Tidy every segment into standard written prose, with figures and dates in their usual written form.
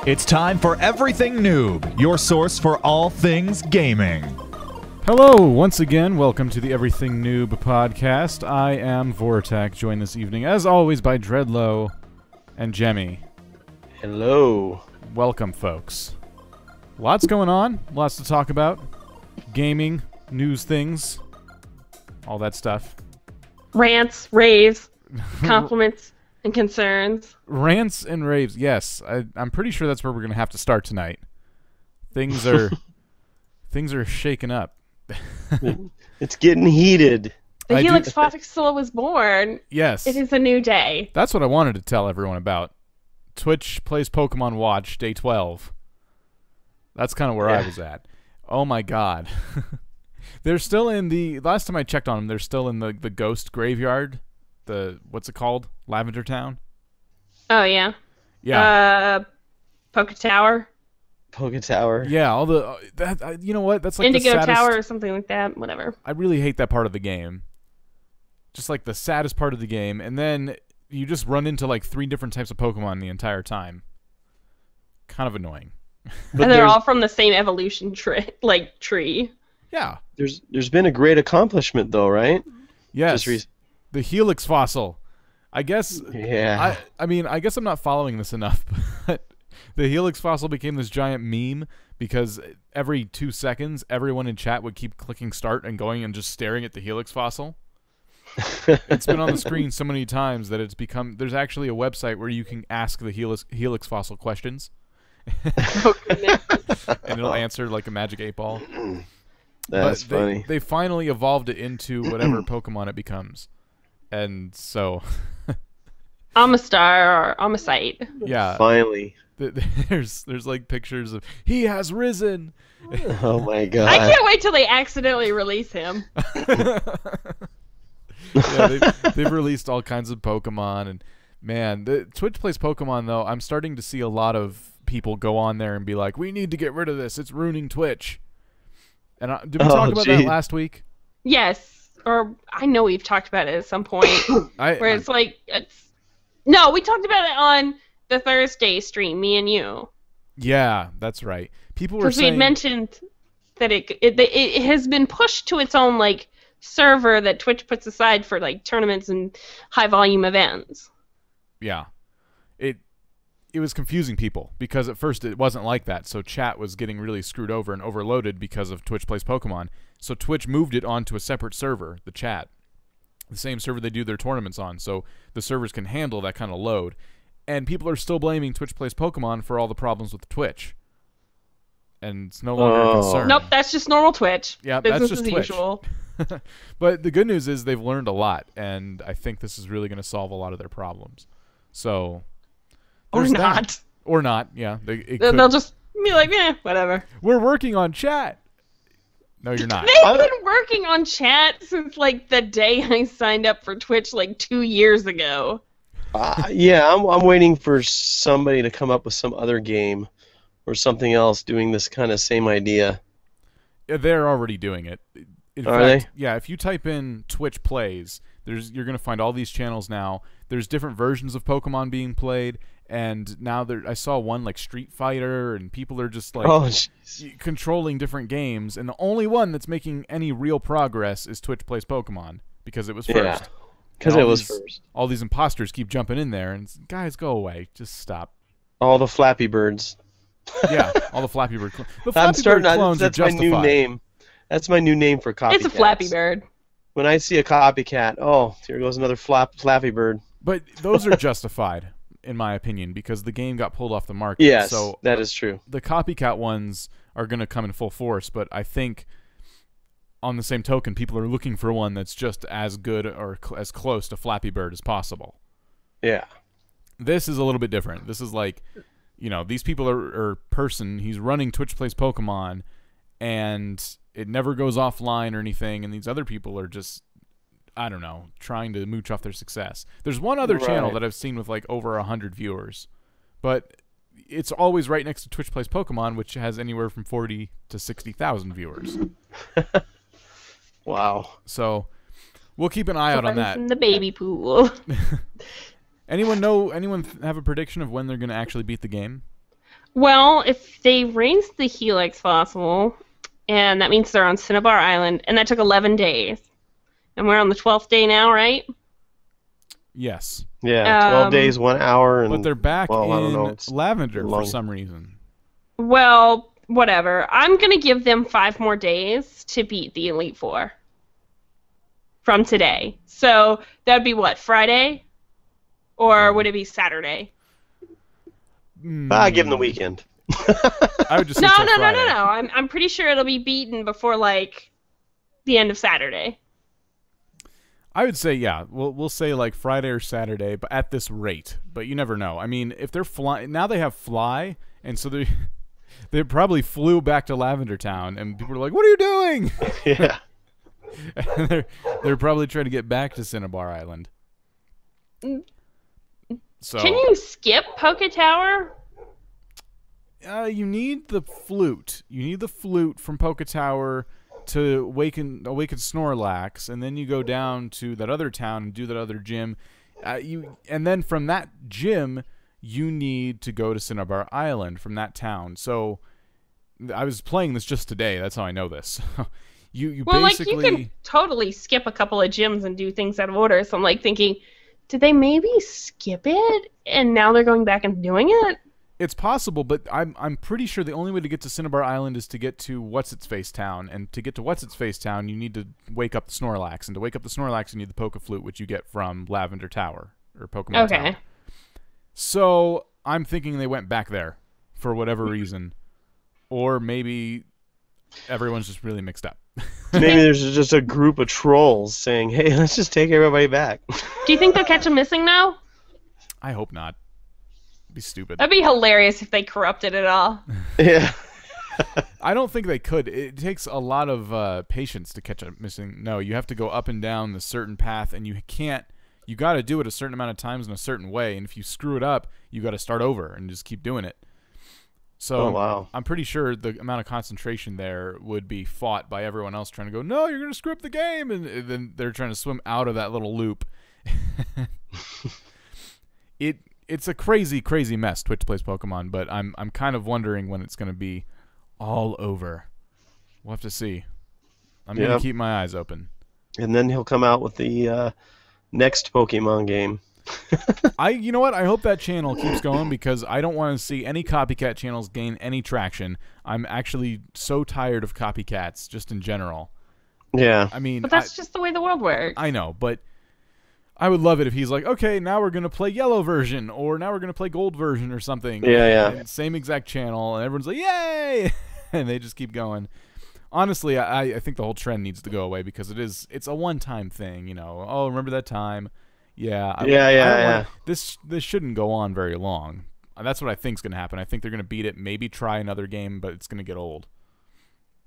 It's time for Everything Noob, your source for all things gaming. Hello, once again, welcome to the Everything Noob podcast. I am Vortek, joined this evening, as always, by Dreadlow and Jemmy. Hello. Welcome, folks. Lots going on, lots to talk about. Gaming, news things, all that stuff. Rants, raves, compliments, and concerns. Rants and raves, yes. I'm pretty sure that's where we're going to have to start tonight. Things are shaking up. It's getting heated. The Helix fossil was born. Yes. It is a new day. That's what I wanted to tell everyone about. Twitch plays Pokemon Watch, day 12. That's kind of where I was at. Oh my god. They're still in the... Last time I checked on them, they're still in the ghost graveyard. What's it called? Lavender Town? Oh, yeah. Yeah. Poke Tower. Poke Tower. Yeah, all the... you know what? That's like Indigo the saddest... Tower or something like that. Whatever. I really hate that part of the game. Just like the saddest part of the game. And then you just run into like 3 different types of Pokemon the entire time. Kind of annoying. But and they're all from the same evolution tree. Yeah. There's been a great accomplishment though, right? Yes. The Helix fossil. I guess. Yeah. I mean, I guess I'm not following this enough, but the Helix fossil became this giant meme because every 2 seconds, everyone in chat would keep clicking start and going and just staring at the Helix fossil. It's been on the screen so many times that it's become. There's actually a website where you can ask the Helix fossil questions. And it'll answer like a magic 8-ball. That's funny. They finally evolved it into whatever Pokemon it becomes. And so... Amistar or Amisite. Yeah. Finally. There's like pictures of, he has risen! Oh my god. I can't wait till they accidentally release him. Yeah, they've released all kinds of Pokemon. And man, Twitch plays Pokemon, though. I'm starting to see a lot of people go on there and be like, we need to get rid of this. It's ruining Twitch. And did we talk about that last week? Yes. Or I know we've talked about it at some point. It's like... No, we talked about it on the Thursday stream, me and you. Yeah, that's right. People were saying... Because we had mentioned that it has been pushed to its own like server that Twitch puts aside for like tournaments and high-volume events. Yeah. It was confusing people because at first it wasn't like that, so chat was getting really screwed over and overloaded because of Twitch Plays Pokemon. So Twitch moved it onto a separate server, the chat, the same server they do their tournaments on, so the servers can handle that kind of load. And people are still blaming Twitch Plays Pokemon for all the problems with Twitch. And it's no longer a concern. Nope, that's just normal Twitch. Yeah, business that's just as Twitch. Usual. But the good news is they've learned a lot, and I think this is really going to solve a lot of their problems. So... Or not. Or not, yeah. They'll just be like, whatever. We're working on chat. No, you're not. They've been working on chat since, like, the day I signed up for Twitch, like, 2 years ago. Yeah, I'm waiting for somebody to come up with some other game or something else doing this kind of same idea. Yeah, they're already doing it. In Are fact, they? Yeah, if you type in Twitch Plays, you're going to find all these channels now. There's different versions of Pokemon being played. And now I saw one like Street Fighter, and people are just like controlling different games. And the only one that's making any real progress is Twitch Plays Pokemon because it was first. Yeah, because it was first. All these imposters keep jumping in there, and guys, go away, just stop. All the Flappy Birds. Yeah, all the Flappy Bird clones. The I'm Flappy starting. Bird clones That's are my justified. new name. That's my new name for copycats. It's a Flappy Bird. When I see a copycat, oh, here goes another Flappy Bird. But those are justified. In my opinion, because the game got pulled off the market. Yes, so that is true. The copycat ones are going to come in full force, but I think on the same token, people are looking for one that's just as good or as close to Flappy Bird as possible. Yeah. This is a little bit different. This is like, these people are person, he's running Twitch Plays Pokemon, and it never goes offline or anything, and these other people are just... I don't know, trying to mooch off their success. There's one other channel that I've seen with like over 100 viewers, but it's always right next to Twitch Plays Pokemon, which has anywhere from 40 to 60,000 viewers. Wow. So we'll keep an eye out on that. In the baby pool. Anyone have a prediction of when they're going to actually beat the game? Well, if they raise the Helix fossil, and that means they're on Cinnabar Island, and that took 11 days. And we're on the 12th day now, right? Yes. Yeah, 12 days, 1 hour, and but they're back well, I don't in know, Lavender long. for some reason. Well, whatever. I'm going to give them 5 more days to beat the Elite Four from today. So that would be what, Friday? Or would it be Saturday? Give them the weekend. I would just say No. Friday. I'm pretty sure it'll be beaten before, like, the end of Saturday. I would say, yeah, we'll say like Friday or Saturday, but at this rate. But you never know. I mean, if they're flying now, they have fly, and so they probably flew back to Lavender Town, and people are like, "What are you doing?" Yeah. And they're probably trying to get back to Cinnabar Island. So Can you skip Poke Tower? You need the flute. You need the flute from Poke Tower to awaken Snorlax, and then you go down to that other town and do that other gym. And then from that gym, you need to go to Cinnabar Island from that town. So I was playing this just today. That's how I know this. you basically, like, you can totally skip a couple of gyms and do things out of order. So I'm like thinking, did they maybe skip it and now they're going back and doing it? It's possible, but I'm pretty sure the only way to get to Cinnabar Island is to get to What's-Its-Face Town, and to get to What's-Its-Face Town, you need to wake up the Snorlax, and to wake up the Snorlax, you need the Poke Flute, which you get from Lavender Tower, or Pokemon Tower. So I'm thinking they went back there for whatever reason, or maybe everyone's just really mixed up. Maybe there's just a group of trolls saying, "Hey, let's just take everybody back." Do you think they'll catch them missing now? I hope not. Be stupid. That'd be hilarious if they corrupted it all. Yeah. I don't think they could. It takes a lot of patience to catch a missing. No, you have to go up and down the certain path, and you can't. You got to do it a certain amount of times in a certain way, and if you screw it up, you got to start over and just keep doing it. So wow. I'm pretty sure the amount of concentration there would be fought by everyone else trying to go, no, you're going to screw up the game, and then they're trying to swim out of that little loop. It's a crazy, crazy mess, Twitch Plays Pokemon, but I'm kind of wondering when it's going to be all over. We'll have to see. I'm going to keep my eyes open. And then he'll come out with the next Pokemon game. You know what? I hope that channel keeps going because I don't want to see any copycat channels gain any traction. I'm actually so tired of copycats, just in general. Yeah. I mean, but that's just the way the world works. I know, but I would love it if he's like, okay, now we're going to play yellow version, or now we're going to play gold version or something. Yeah. And same exact channel, and everyone's like, yay! And they just keep going. Honestly, I think the whole trend needs to go away because it's a one-time thing, you know. Oh, remember that time? Yeah. Yeah. This shouldn't go on very long. That's what I think is going to happen. I think they're going to beat it, maybe try another game, but it's going to get old.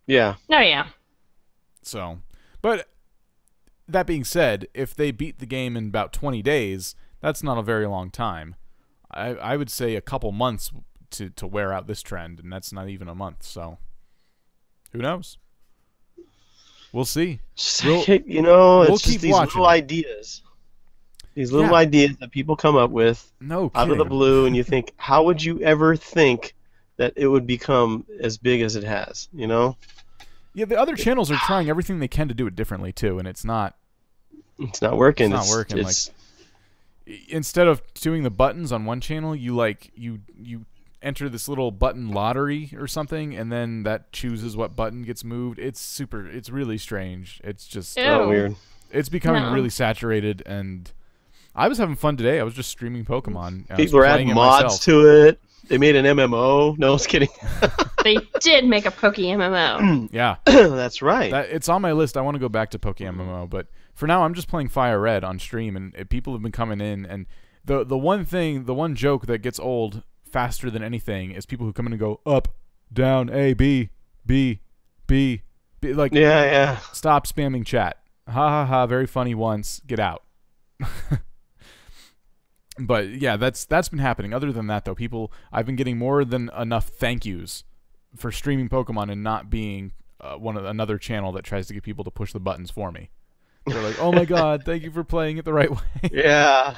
Yeah. Oh, yeah. So, but that being said, if they beat the game in about 20 days, that's not a very long time. I would say a couple months to wear out this trend, and that's not even a month, so who knows? We'll see. We'll keep just these watching. little ideas. These little ideas that people come up with out of the blue, and you think, how would you ever think that it would become as big as it has, you know? Yeah, the other channels are trying everything they can to do it differently too, and it's not working. It's not working. Like, instead of doing the buttons on one channel, you enter this little button lottery or something, and then that chooses what button gets moved. It's really strange. It's just weird. It's becoming really saturated, and I was having fun today. I was just streaming Pokemon. People are adding mods to it. They made an MMO. No, I was kidding. They did make a Poke MMO. Yeah. That's right. It's on my list. I want to go back to Poke MMO, but for now I'm just playing Fire Red on stream, and people have been coming in, and the one joke that gets old faster than anything is people who come in and go up, down, A, B, B, B, B, like stop spamming chat. Ha ha ha, very funny once, get out. But yeah, that's been happening. Other than that, though, I've been getting more than enough thank yous for streaming Pokemon and not being another channel that tries to get people to push the buttons for me. They're like, "Oh my god, thank you for playing it the right way." Yeah,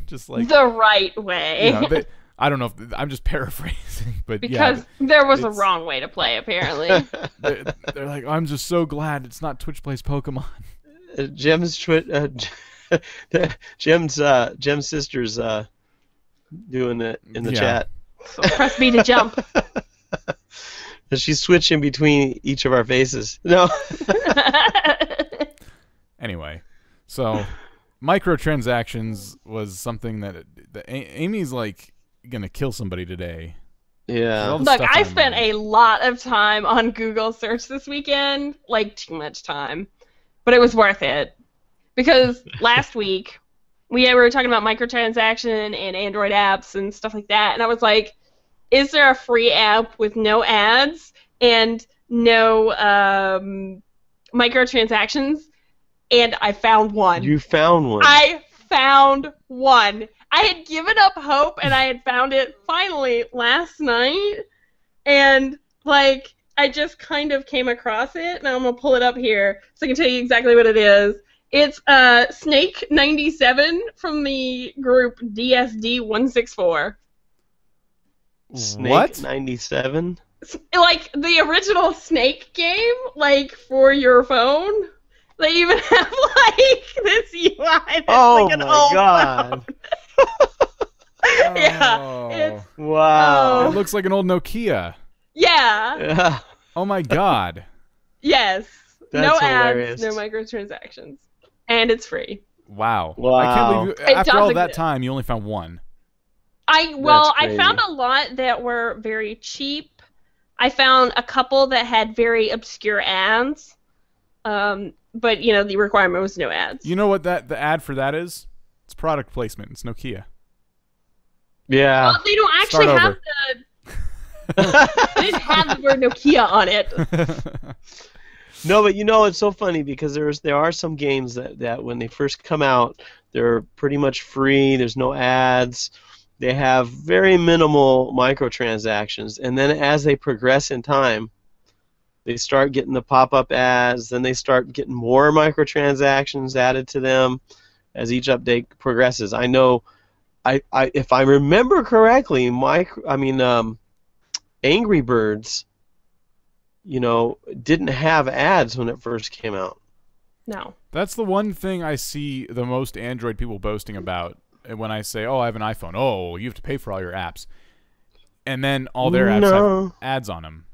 just like the right way. You know, I don't know if I'm just paraphrasing, but because there was a wrong way to play apparently. They're like, I'm just so glad it's not Twitch Plays Pokemon. Jem's sister's doing it in the chat. So press B to jump. She's switching between each of our faces. No. Anyway, so microtransactions was something that Amy's like gonna kill somebody today. Yeah. Look, I spent a lot of time on Google search this weekend, like too much time, but it was worth it because last week we were talking about microtransaction and Android apps and stuff like that, and I was like, is there a free app with no ads and no microtransactions? And I found one. You found one. I found one. I had given up hope, and I had found it finally last night. And, like, I just kind of came across it, and I'm going to pull it up here so I can tell you exactly what it is. It's Snake97 from the group DSD164. Snake 97? Like the original Snake game, like for your phone. They even have like this UI that's like an old God. Yeah. Wow. It looks like an old Nokia. Yeah. Oh my God. Yes. That's no hilarious. ads, no microtransactions. And it's free. Wow. Wow. I can't believe It after does all that exist. time you only found one. I found a lot that were very cheap. I found a couple that had very obscure ads. But you know, the requirement was no ads. You know what the ad for that is? It's product placement. It's Nokia. Yeah. Well, they don't actually have they didn't have the word Nokia on it. No, but you know, it's so funny because there are some games that when they first come out, they're pretty much free. There's no ads. They have very minimal microtransactions, and then as they progress in time, they start getting the pop-up ads. Then they start getting more microtransactions added to them as each update progresses. I know, if I remember correctly, Angry Birds, you know, didn't have ads when it first came out. No. That's the one thing I see the most Android people boasting about when I say, "Oh, I have an iPhone." Oh, you have to pay for all your apps, and then all their apps have ads on them.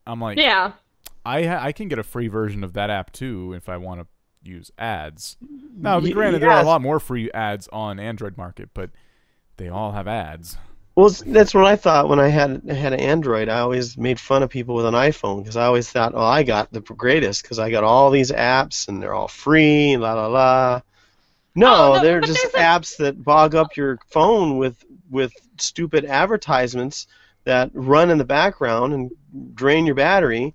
I'm like, yeah, I can get a free version of that app too if I want to use ads. Now, granted, there are a lot more free ads on Android Market, but they all have ads. Well, that's what I thought when I had an Android. I always made fun of people with an iPhone because I always thought, oh, I got the greatest because I got all these apps and they're all free, la la la. No, they're just apps that bog up your phone with stupid advertisements that run in the background and drain your battery.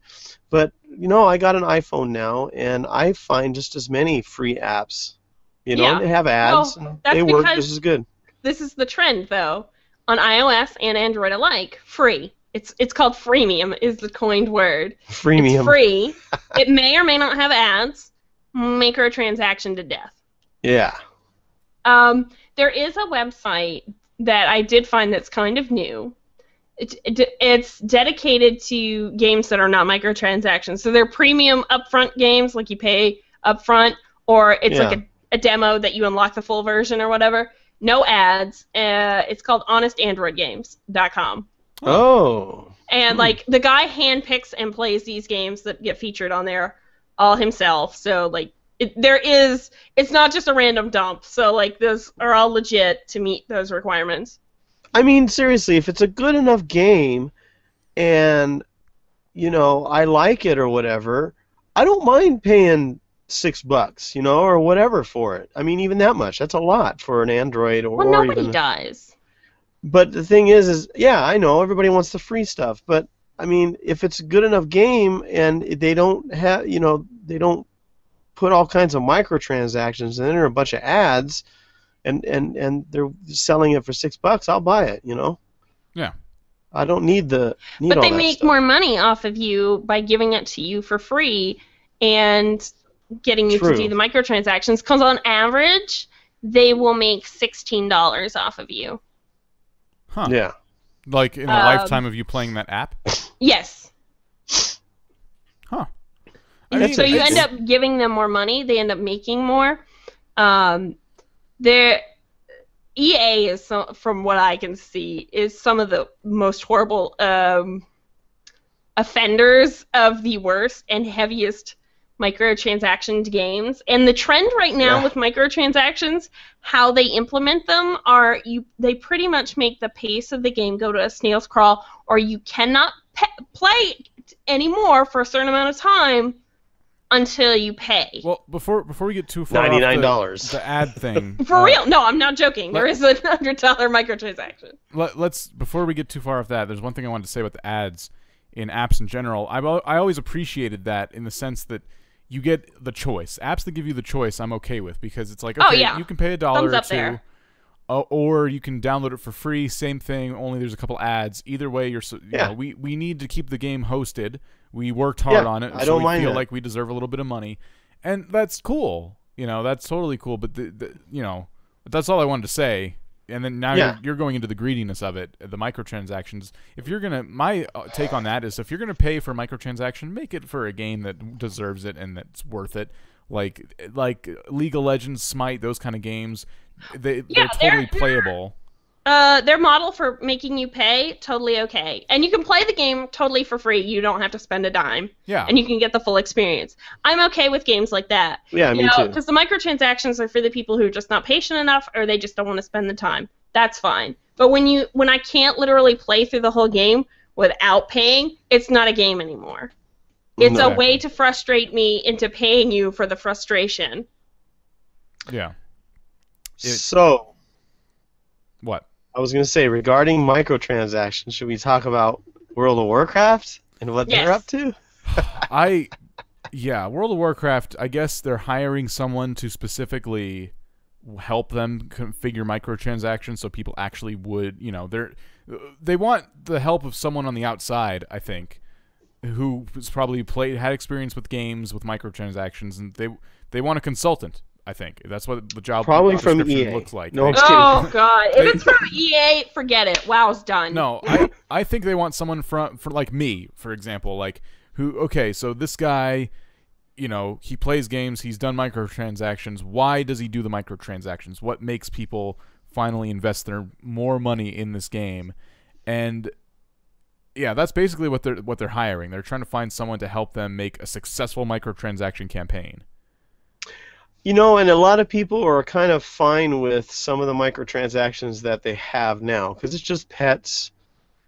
But, you know, I got an iPhone now, and I find just as many free apps. You know, they have ads, and they work just as good. This is the trend, though. On iOS and Android alike, free. It's called freemium is the coined word. Freemium. It's free. It may or may not have ads. Microtransaction to death. Yeah. There is a website that I did find that's kind of new. It's dedicated to games that are not microtransactions. So they're premium upfront games, like you pay upfront, or it's like a demo that you unlock the full version or whatever. No ads. It's called honestandroidgames.com. Oh. And like the guy handpicks and plays these games that get featured on there all himself. So like it's not just a random dump. So like those are all legit to meet those requirements. I mean, seriously, if it's a good enough game and, you know, I like it or whatever, I don't mind paying $6, you know, or whatever for it. I mean, even that much. That's a lot for an Android or nobody does. But the thing is, yeah, I know, everybody wants the free stuff. But, I mean, if it's a good enough game and they don't have, you know, they don't put all kinds of microtransactions and enter a bunch of ads, and they're selling it for $6, I'll buy it, you know? Yeah. I don't need But they make more money off of you by giving it to you for free and getting you to do the microtransactions, because on average, they will make $16 off of you. Huh. Yeah. Like in the lifetime of you playing that app? Yes. Huh. So you end up giving them more money. They end up making more. EA is, from what I can see, is some of the most horrible offenders of the worst and heaviest microtransaction games. And the trend right now with microtransactions, how they implement them are they pretty much make the pace of the game go to a snail's crawl, or you cannot play anymore for a certain amount of time until you pay. Well, before we get too far $99. the ad thing. For real. No, I'm not joking. There is a $100 microtransaction. Let's before we get too far off that, there's one thing I wanted to say about the ads in apps in general. I always appreciated that in the sense that you get the choice. Apps that give you the choice, I'm okay with, because it's like, okay, you can pay $1 Thumbs or up $2, there. or you can download it for free. Same thing, only there's a couple ads. Either way, you know, we need to keep the game hosted. We worked hard on it, so we feel like we deserve a little bit of money, and that's cool. You know, that's totally cool. But you know, that's all I wanted to say. And then now you're going into the greediness of it, the microtransactions. If you're gonna, my take on that is, if you're gonna pay for a microtransaction, make it for a game that deserves it and that's worth it. Like League of Legends, Smite, those kind of games, they're totally playable. Their model for making you pay, totally okay. And you can play the game totally for free. You don't have to spend a dime. Yeah. And you can get the full experience. I'm okay with games like that. Yeah, me too. Because the microtransactions are for the people who are just not patient enough, or they just don't want to spend the time. That's fine. But when I can't literally play through the whole game without paying, it's not a game anymore. It's a way to frustrate me into paying you for the frustration. Yeah. So. What? I was going to say, regarding microtransactions, should we talk about World of Warcraft and what they're up to? World of Warcraft, I guess they're hiring someone to specifically help them configure microtransactions so people actually would, you know, they want the help of someone on the outside, I think, who has probably had experience with games with microtransactions, and they want a consultant. I think that's what the job probably from EA looks like. No, I'm just kidding. Oh god, if it's from EA, forget it. WoW's done. No, I think they want someone for like me, for example, like who. Okay, so this guy, you know, he plays games. He's done microtransactions. Why does he do the microtransactions? What makes people finally invest their more money in this game? And yeah, that's basically what they're hiring. They're trying to find someone to help them make a successful microtransaction campaign. You know, and a lot of people are kind of fine with some of the microtransactions that they have now, because it's just pets.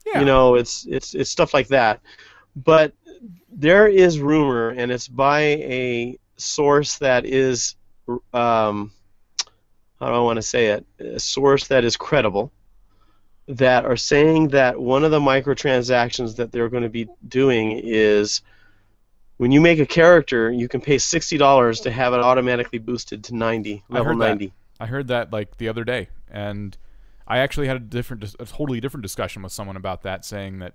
Yeah. You know, it's stuff like that. But there is rumor, and it's by a source that is, how do I want to say it? A source that is credible, that are saying that one of the microtransactions that they're going to be doing is, when you make a character, you can pay $60 to have it automatically boosted to 90, level 90. I heard that like the other day, and I actually had a totally different discussion with someone about that, saying that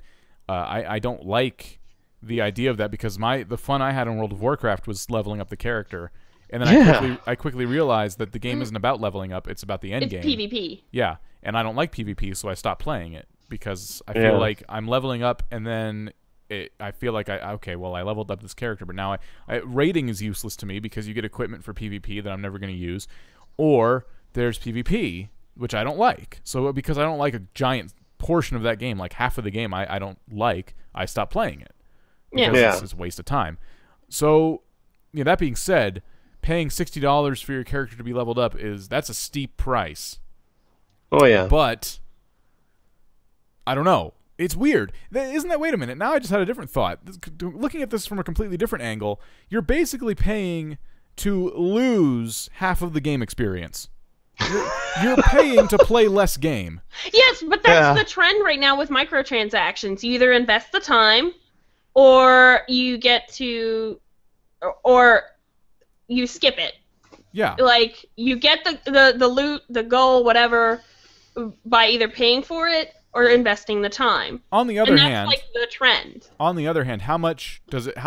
I don't like the idea of that, because the fun I had in World of Warcraft was leveling up the character, and then I quickly realized that the game isn't about leveling up; it's about the end game. It's PvP. Yeah, and I don't like PvP, so I stopped playing it because I feel like I'm leveling up, and then I feel like I leveled up this character, but now raiding is useless to me because you get equipment for PvP that I'm never going to use, or there's PvP, which I don't like. So because I don't like a giant portion of that game, like half of the game I don't like, I stopped playing it because it's a waste of time. So that being said, paying $60 for your character to be leveled up that's a steep price. Oh yeah. But I don't know. It's weird. Isn't that? Wait a minute. Now I just had a different thought. Looking at this from a completely different angle, you're basically paying to lose half of the game experience. You're paying to play less game. Yes, but that's the trend right now with microtransactions. You either invest the time, or you get to, or you skip it. Yeah. Like, you get the loot, the goal, whatever, by either paying for it or investing the time. On the other hand, that's like the trend. On the other hand, how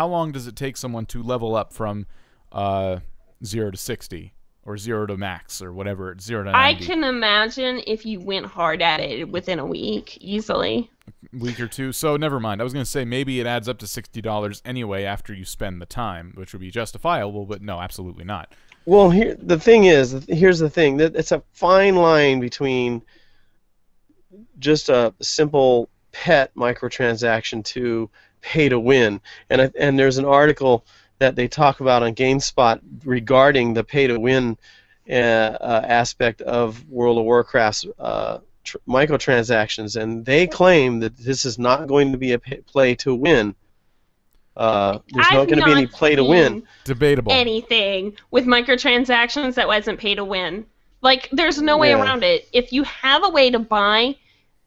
long does it take someone to level up from 0 to 60 or 0 to max, or whatever, 0 to 90. I can imagine if you went hard at it within a week, easily. Week or two. So never mind. I was going to say maybe it adds up to $60 anyway after you spend the time, which would be justifiable, but no, absolutely not. Well, here's the thing. That it's a fine line between just a simple pet microtransaction to pay to win. And there's an article that they talk about on GameSpot regarding the pay to win aspect of World of Warcraft's microtransactions, and they claim that this is not going to be a play to win. There's not going to be any play to win. Debatable. Anything with microtransactions that wasn't pay to win. Like, there's no way around it. If you have a way to buy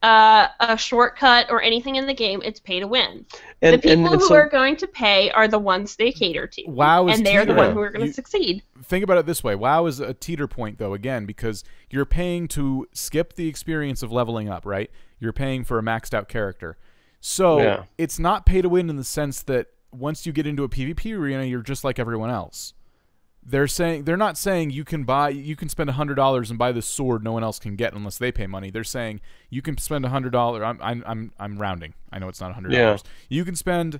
a shortcut or anything in the game, it's pay to win. The people who are going to pay are the ones they cater to. WoW is and they're the ones who are going to succeed. Think about it this way. WoW is a teeter point, though, again, because you're paying to skip the experience of leveling up, right? You're paying for a maxed out character. So it's not pay to win in the sense that once you get into a PvP arena, you're just like everyone else. They're not saying you can spend $100 and buy this sword no one else can get unless they pay money. They're saying you can spend $100. I'm rounding. I know it's not $100. Yeah. You can spend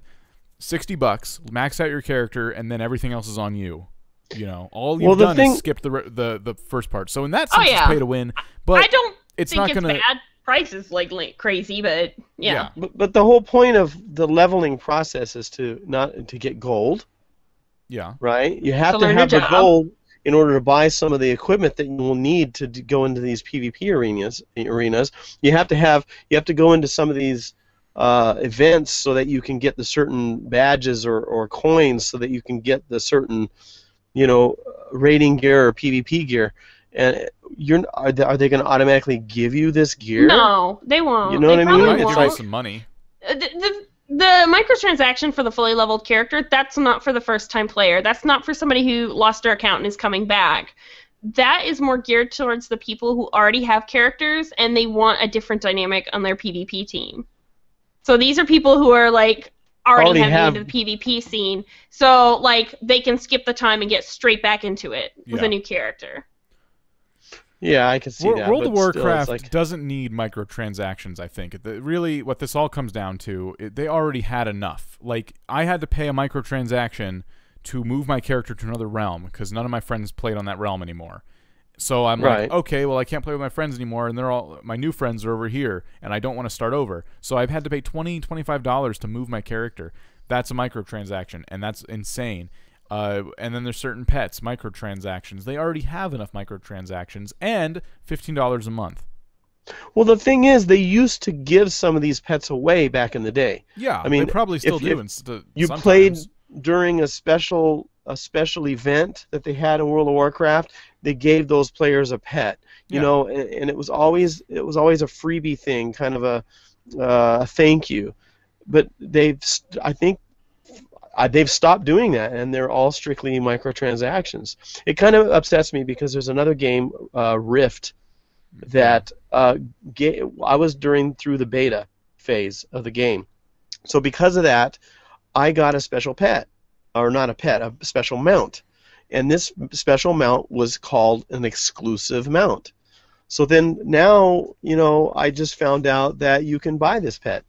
$60, max out your character, and then everything else is on you. You know, all you've done is skip the first part. So in that sense, it's pay to win. But I don't it's think not it's gonna. bad. Price is like crazy, but yeah. But the whole point of the leveling process is to get gold. Yeah. Right? You have to have the gold in order to buy some of the equipment that you will need to go into these PvP arenas. You have to go into some of these events so that you can get the certain badges or coins so that you can get the certain, raiding gear or PvP gear. And are they going to automatically give you this gear? No, they won't. You know what I mean? They might give you some money. The microtransaction for the fully leveled character, that's not for the first-time player. That's not for somebody who lost their account and is coming back. That is more geared towards the people who already have characters and they want a different dynamic on their PvP team. So these are people who are already heavy into the PvP scene, so they can skip the time and get straight back into it with a new character. Yeah, I can see that. World of Warcraft doesn't need microtransactions, I think. Really, what this all comes down to, they already had enough. I had to pay a microtransaction to move my character to another realm, because none of my friends played on that realm anymore. So I'm like, okay, well, I can't play with my friends anymore, and my new friends are over here, and I don't want to start over. So I've had to pay $20, $25 to move my character. That's a microtransaction, and that's insane. And then there's certain pets, microtransactions. They already have enough microtransactions, and $15 a month. Well, the thing is, they used to give some of these pets away back in the day. Yeah, I mean, they probably still do. You played during a special event that they had in World of Warcraft. They gave those players a pet, you know, and it was always a freebie thing, kind of a thank you. But I think they've stopped doing that, and they're all strictly microtransactions. It kind of upsets me because there's another game, Rift, that I was through the beta phase of the game. So because of that, I got a special pet, or not a pet, a special mount. And this special mount was called an exclusive mount. So then now, I just found out that you can buy this pet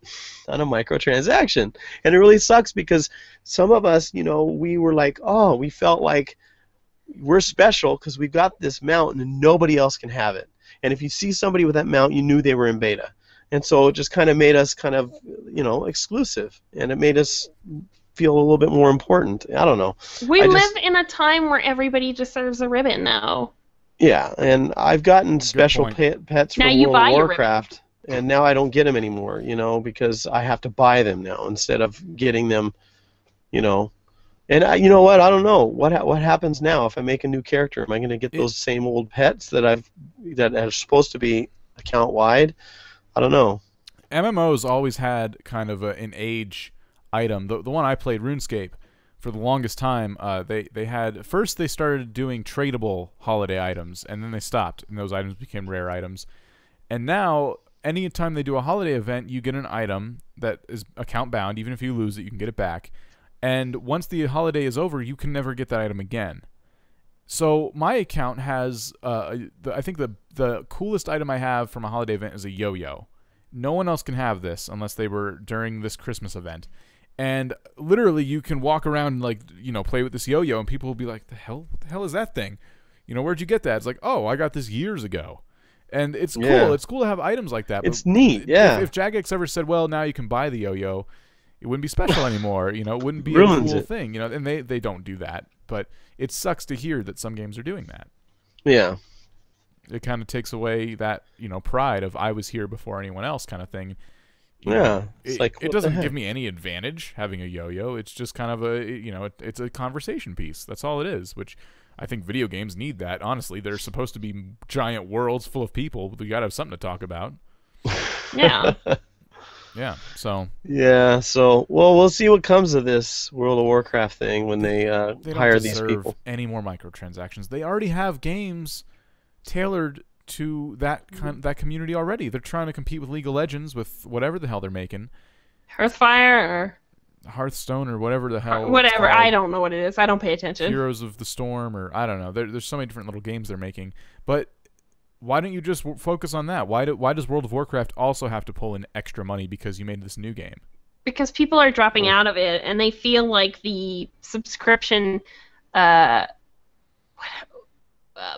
on a microtransaction. And it really sucks because some of us, we were like, oh, we felt like we're special because we've got this mount and nobody else can have it. And if you see somebody with that mount, you knew they were in beta. And so it just kind of made us exclusive. And it made us feel a little bit more important. I don't know. We live in a time where everybody deserves a ribbon now. Yeah, and I've gotten special pets from World of Warcraft, and now I don't get them anymore, because I have to buy them now instead of getting them, And you know what? I don't know what happens now if I make a new character. Am I going to get those same old pets that are supposed to be account wide? I don't know. MMOs always had kind of an age item. The one I played, RuneScape, for the longest time, they had first they started doing tradable holiday items, and then they stopped, and those items became rare items. And now, anytime they do a holiday event, you get an item that is account bound. Even if you lose it, you can get it back. And once the holiday is over, you can never get that item again. So my account has, I think the coolest item I have from a holiday event is a yo-yo. No one else can have this unless they were during this Christmas event. And literally, you can walk around and, like, you know, play with this yo-yo, and people will be like, what the hell is that thing? You know, where'd you get that? It's like, oh, I got this years ago. And it's cool. Yeah. It's cool to have items like that. It's neat, yeah. If Jagex ever said, well, now you can buy the yo-yo, it wouldn't be special anymore. You know, it wouldn't be a cool thing. You know, and they don't do that. But it sucks to hear that some games are doing that. Yeah. It kind of takes away that, you know, pride of I was here before anyone else kind of thing. You Yeah. know, It's like, it doesn't give me any advantage having a yo-yo. It's just kind of a, you know, it's a conversation piece. That's all it is, which I think video games need that. Honestly, they're supposed to be giant worlds full of people. We got to have something to talk about. Yeah. Yeah, so. Yeah, so, well, we'll see what comes of this World of Warcraft thing when they hire these people. Any more microtransactions. They already have games tailored to that community already. They're trying to compete with League of Legends with whatever the hell they're making. Hearthfire or Hearthstone or whatever the hell. whatever. I don't know what it is. I don't pay attention. Heroes of the Storm or I don't know. There's so many different little games they're making. But why don't you just focus on that? Why does World of Warcraft also have to pull in extra money because you made this new game? Because people are dropping out of it, and they feel like the subscription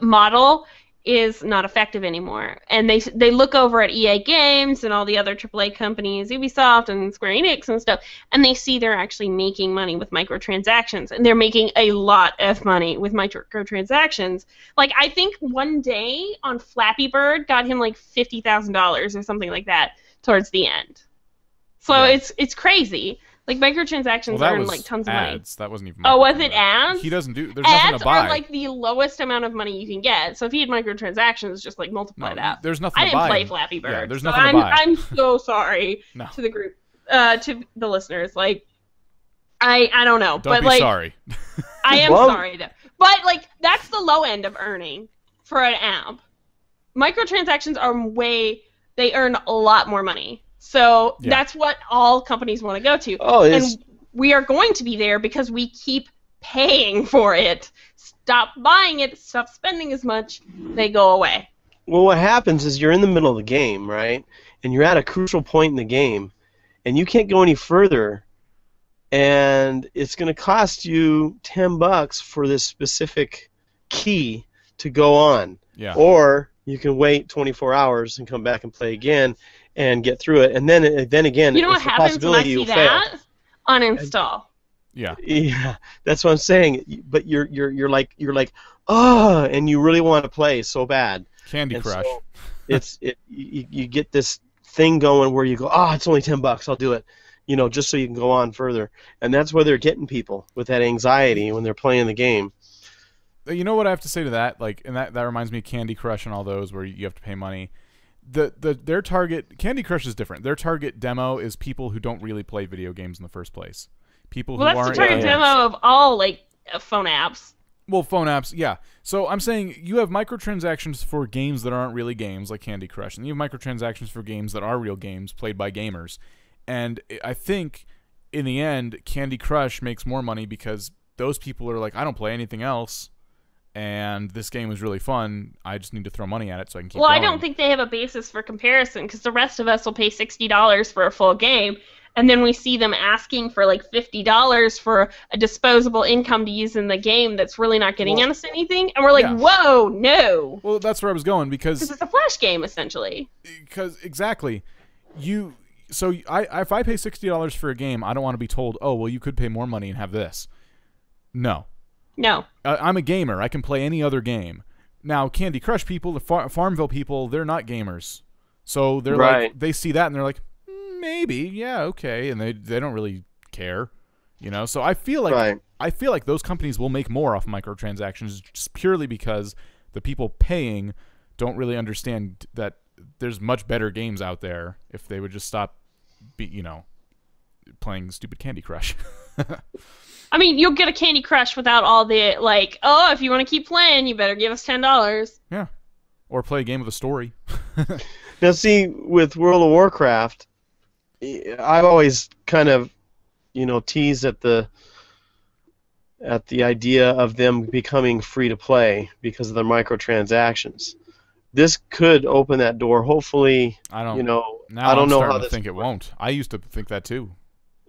model is not effective anymore. And they look over at EA Games and all the other AAA companies, Ubisoft and Square Enix and stuff, and they see they're actually making money with microtransactions, and they're making a lot of money with microtransactions. Like, I think one day on Flappy Bird got him like $50,000 or something like that towards the end. So Yeah. it's crazy. Like, microtransactions earn like tons of money. Ads. That wasn't even. Oh, was it ads? He doesn't do. There's nothing Ads to buy. are like the lowest amount of money you can get. So if he had microtransactions, just like multiply that. There's nothing I to didn't buy. play Flappy Bird. Yeah, there's so nothing to buy. I'm so sorry No. to the group, to the listeners. Like, I don't know, Don't but be like, sorry. I am Well- sorry though. But like, that's the low end of earning for an app. Microtransactions are they earn a lot more money. So Yeah. that's what all companies want to go to. Oh, it's And we are going to be there because we keep paying for it. Stop buying it, stop spending as much, they go away. well, what happens is you're in the middle of the game, right? And you're at a crucial point in the game, and you can't go any further, and it's going to cost you $10 for this specific key to go on. Yeah. Or you can wait 24 hours and come back and play again and get through it, and then again, You know what it's a happens when I possibility see you'll fail. that? Uninstall. Yeah. Yeah, that's what I'm saying. But you're like and you really want to play so bad. Candy And Crush. So you get this thing going where you go, it's only $10, I'll do it, you know, just so you can go on further. And that's where they're getting people with that anxiety when they're playing the game. You know what I have to say to that? Like, and that reminds me of Candy Crush and all those where you have to pay money. Their target Candy Crush is different. Their target demo is people who don't really play video games in the first place. People Well, who that's aren't the target gamers. demo of all like phone apps. Well, phone apps, yeah. So I'm saying you have microtransactions for games that aren't really games, like Candy Crush, and you have microtransactions for games that are real games played by gamers. And I think in the end, Candy Crush makes more money because those people are like, I don't play anything else, and this game is really fun. I just need to throw money at it so I can keep Well, going. I don't think they have a basis for comparison because the rest of us will pay $60 for a full game, and then we see them asking for like $50 for a disposable income to use in the game that's really not getting us anything, and we're like, Yeah. whoa, no, Well, that's where I was going because it's a flash game essentially. exactly. If I pay $60 for a game, I don't want to be told, oh, well, you could pay more money and have this. No. No. I'm a gamer. I can play any other game. Now, Candy Crush people, the Farmville people, they're not gamers. So they're like, they see that and they're like, maybe, yeah, okay, and they don't really care, you know. So I feel like those companies will make more off microtransactions just purely because the people paying don't really understand that there's much better games out there if they would just stop, playing stupid Candy Crush. I mean, you'll get a Candy Crush without all the, like, oh, if you want to keep playing, you better give us $10. Yeah. Or play a game with a story. Now, see, with World of Warcraft, I've always kind of, teased at the at the idea of them becoming free to play because of their microtransactions. This could open that door. Hopefully, I don't. you know, Now I don't I'm know starting how to this think it won't. I used to think that too.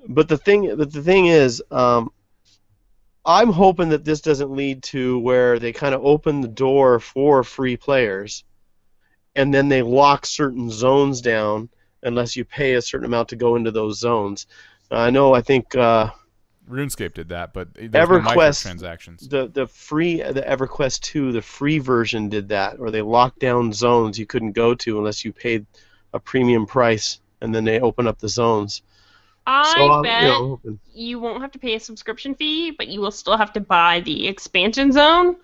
But the thing is, I'm hoping that this doesn't lead to where they kind of open the door for free players, and then they lock certain zones down unless you pay a certain amount to go into those zones. I think RuneScape did that, but there's no EverQuest, microtransactions. the EverQuest 2, the free version did that, or they locked down zones you couldn't go to unless you paid a premium price, and then they open up the zones. I bet you won't have to pay a subscription fee, but you will still have to buy the expansion zone.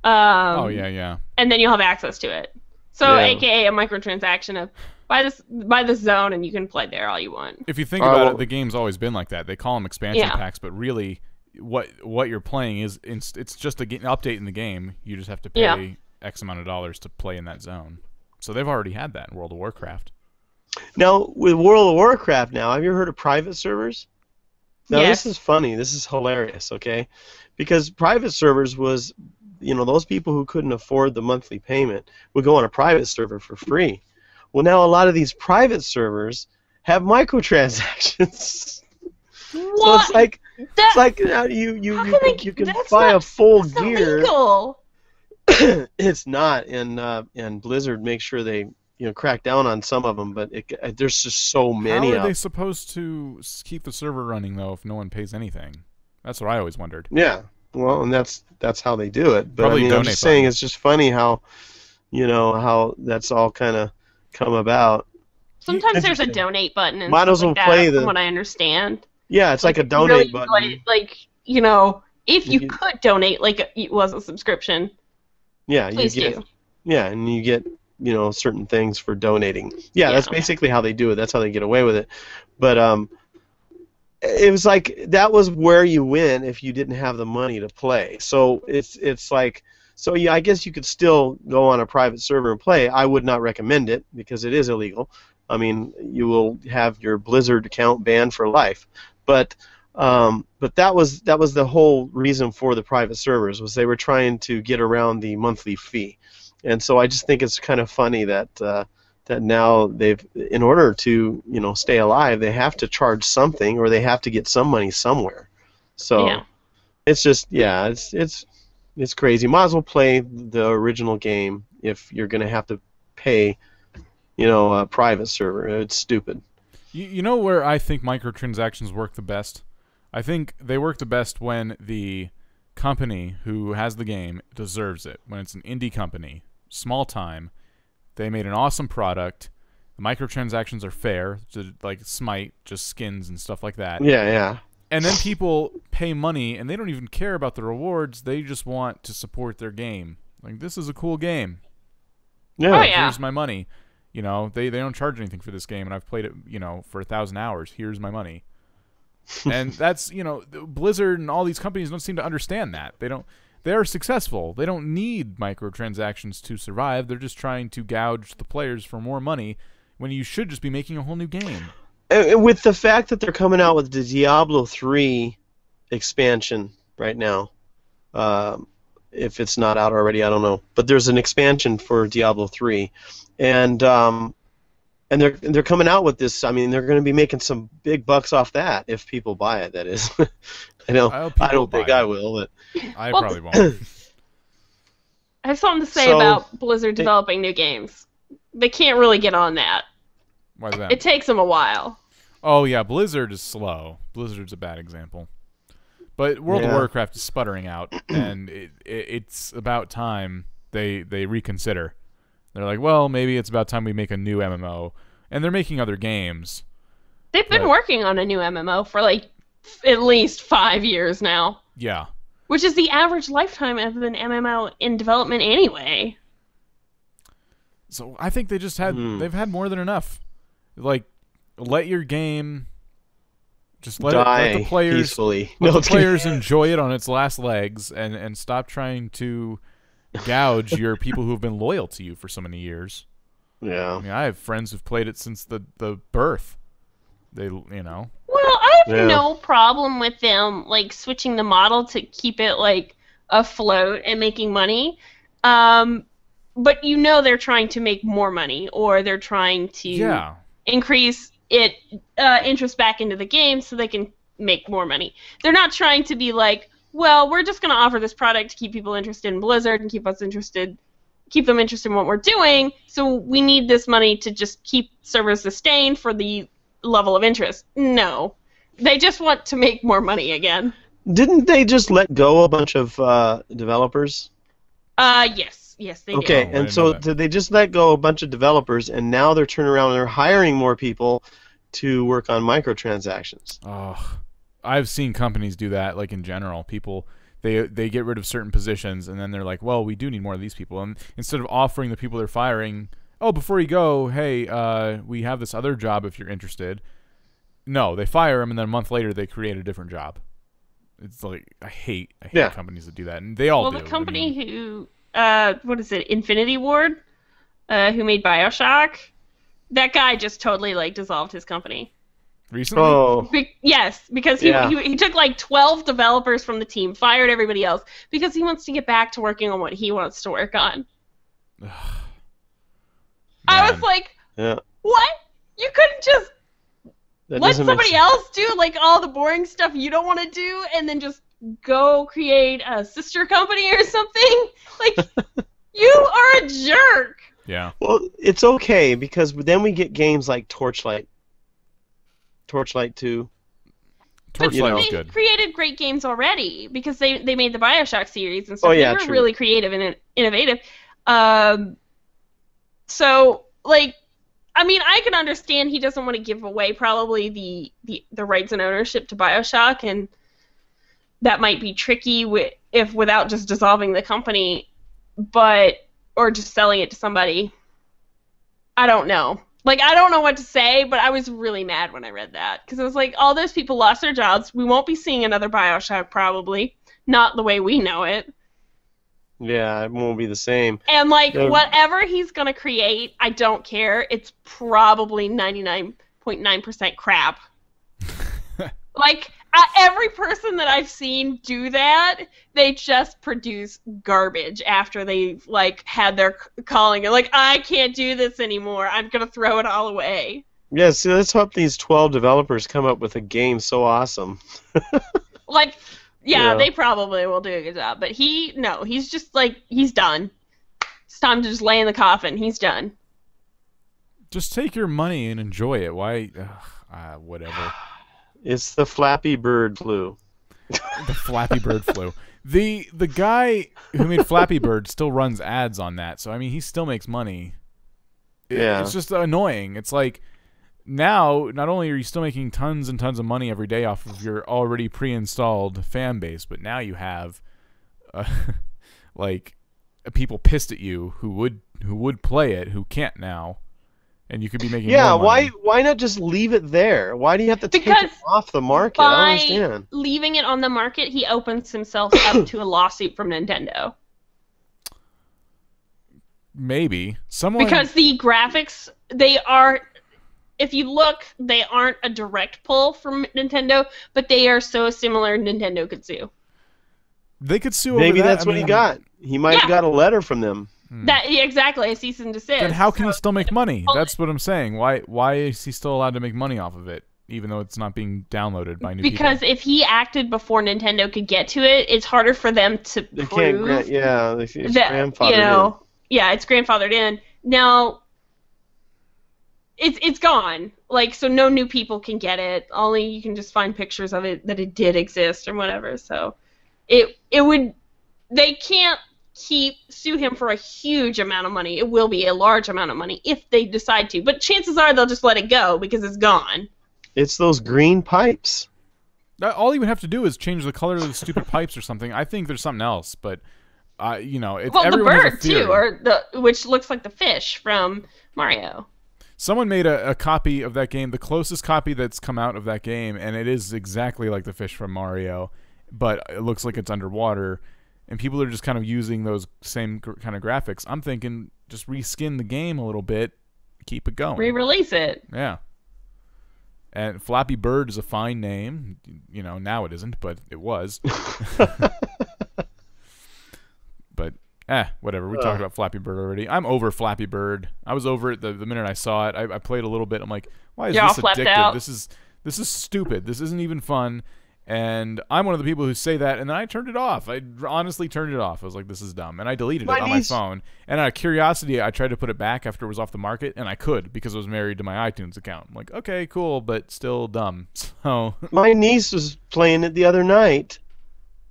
Oh yeah. And then you'll have access to it. So, AKA a microtransaction of buy this zone and you can play there all you want. If you think about it, the game's always been like that. They call them expansion packs, but really, what you're playing is it's just an update in the game. You just have to pay X amount of dollars to play in that zone. So they've already had that in World of Warcraft. Now, with World of Warcraft now, have you heard of private servers? Now, Yes. This is funny. This is hilarious, okay? Because private servers was, those people who couldn't afford the monthly payment would go on a private server for free. Well, now a lot of these private servers have microtransactions. What? So it's like you can buy a full gear. Illegal. It's not, and Blizzard makes sure they crack down on some of them, but there's just so many. How are they supposed to keep the server running though if no one pays anything? That's what I always wondered. Yeah, well, and that's how they do it. But Probably I'm just saying, it's just funny how how that's all kind of come about. Sometimes there's a donate button and Might stuff as well like play that, the. from what I understand. Yeah, it's like a donate really, button. If you could donate, like it was a subscription. Yeah, please you get. do. Yeah, and you get certain things for donating. Yeah, that's basically how they do it. That's how they get away with it. But it was like that was where you win if you didn't have the money to play. So it's like, so yeah, I guess you could still go on a private server and play. I would not recommend it because it is illegal. I mean, you will have your Blizzard account banned for life. But that was the whole reason for the private servers, was they were trying to get around the monthly fee. And so I just think it's kind of funny that that now they've, in order to stay alive, they have to charge something, or they have to get some money somewhere. So it's just it's crazy. Might as well play the original game if you're gonna have to pay a private server. It's stupid. You know where I think microtransactions work the best? I think they work the best when the company who has the game deserves it. When it's an indie company, small time, they made an awesome product. The microtransactions are fair, like Smite, just skins and stuff like that. Yeah. And then people pay money, and they don't even care about the rewards. They just want to support their game. Like, this is a cool game. Yeah. Oh, yeah. Here's my money. They don't charge anything for this game, and I've played it, for 1,000 hours. Here's my money. And that's, Blizzard and all these companies don't seem to understand that. They're successful. They don't need microtransactions to survive. They're just trying to gouge the players for more money when you should just be making a whole new game. With the fact that they're coming out with the Diablo 3 expansion right now, if it's not out already, I don't know. But there's an expansion for Diablo 3, and they're coming out with this. I mean, they're going to be making some big bucks off that if people buy it. That is, I don't think I will, but I probably won't. I have something to say about Blizzard developing new games. They can't really get on that. Why is that? It takes them a while. Oh yeah, Blizzard is slow. Blizzard's a bad example. But World of Warcraft is sputtering out, and it's about time they reconsider. They're like, well, maybe it's about time we make a new MMO, and they're making other games. They've been working on a new MMO for like at least 5 years now. Yeah. Which is the average lifetime of an MMO in development anyway. So I think they've had more than enough. Like, let your game just let the players peacefully. Let the players enjoy it on its last legs, and stop trying to gouge your people who have been loyal to you for so many years. Yeah. I mean, I have friends who've played it since the birth. Well, I have Yeah. no problem with them like switching the model to keep it like afloat and making money. But you know they're trying to make more money, or they're trying to increase interest back into the game so they can make more money. They're not trying to be like, well, we're just going to offer this product to keep people interested in Blizzard and keep them interested in what we're doing, so we need this money to just keep servers sustained for the level of interest. No. They just want to make more money again. Didn't they just let go a bunch of developers? Yes, they did. Okay, and so did they just let go a bunch of developers, and now they're turning around and they're hiring more people to work on microtransactions? Oh, I've seen companies do that, like in general. People, they get rid of certain positions, and then they're like, well, we do need more of these people. And instead of offering the people they're firing, oh, before you go, hey, we have this other job if you're interested. No, they fire them, and then a month later they create a different job. It's like, I hate companies that do that, and they all do. Well, the company who, what is it, Infinity Ward, who made BioShock, that guy just totally, like, dissolved his company. Recently? Oh. Yes, because he took, like, 12 developers from the team, fired everybody else, because he wants to get back to working on what he wants to work on. I was like, what? You couldn't just let somebody else do like all the boring stuff you don't want to do, and then just go create a sister company or something? Like, you are a jerk. Yeah. Well, it's okay, because then we get games like Torchlight 2. Torchlight was They good. created great games already because they made the BioShock series and stuff. Oh, yeah, they were true. really creative and innovative. So, like, I mean, I can understand he doesn't want to give away probably the rights and ownership to BioShock, and that might be tricky without just dissolving the company, or just selling it to somebody. I don't know. Like, I don't know what to say, but I was really mad when I read that, because I was like, all those people lost their jobs. We won't be seeing another BioShock probably, not the way we know it. Yeah, it won't be the same. And, like, whatever he's going to create, I don't care. It's probably 99.9% crap. Like, every person that I've seen do that, they just produce garbage after they've, like, had their calling. And, like, I can't do this anymore. I'm going to throw it all away. Yeah, so let's hope these 12 developers come up with a game so awesome. Like... Yeah, they probably will do a good job. But he's just like, he's done. It's time to just lay in the coffin. He's done. Just take your money and enjoy it. Why? Whatever. It's the Flappy Bird flu. The Flappy Bird flu. The guy who made Flappy Bird still runs ads on that. So, I mean, he still makes money. It's just annoying. It's like... Now, not only are you still making tons and tons of money every day off of your already pre-installed fan base, but now you have, like, people pissed at you who would play it, who can't now, and you could be making more money. Why not just leave it there? Why do you have to take it off the market? I don't understand. Leaving it on the market, he opens himself up to a lawsuit from Nintendo. Maybe because the graphics, they are. If you look, they aren't a direct pull from Nintendo, but they are so similar Nintendo could sue. They could sue Maybe over that. That's what he got. He might have got a letter from them. Exactly, a cease and desist. Then how can he still make money? That's what I'm saying. Why is he still allowed to make money off of it, even though it's not being downloaded by new people? Because if he acted before Nintendo could get to it, it's harder for them to prove it's grandfathered in. Yeah, it's grandfathered in. Now... It's gone. Like, so no new people can get it. Only you can just find pictures of it that it did exist or whatever. So they can't sue him for a huge amount of money. It will be a large amount of money if they decide to. But chances are they'll just let it go because it's gone. It's those green pipes. All you would have to do is change the color of the stupid pipes or something. I think there's something else, but it's the bird too, which looks like the fish from Mario. Someone made a copy of that game, the closest copy that's come out of that game, and it is exactly like the fish from Mario, but it looks like it's underwater, and people are just kind of using those same kind of graphics. I'm thinking just reskin the game a little bit, keep it going. Re-release it. Yeah. And Flappy Bird is a fine name. You know, now it isn't, but it was. But, whatever. We talked about Flappy Bird already. I'm over Flappy Bird. I was over it the minute I saw it. I played a little bit. I'm like, why is You're all this flipped addictive? out. This is stupid. This isn't even fun. And I'm one of the people who say that, and then I turned it off. I honestly turned it off. I was like, this is dumb. And I deleted it on my phone. And out of curiosity, I tried to put it back after it was off the market, and I could because I was married to my iTunes account. I'm like, okay, cool, but still dumb. So My niece was playing it the other night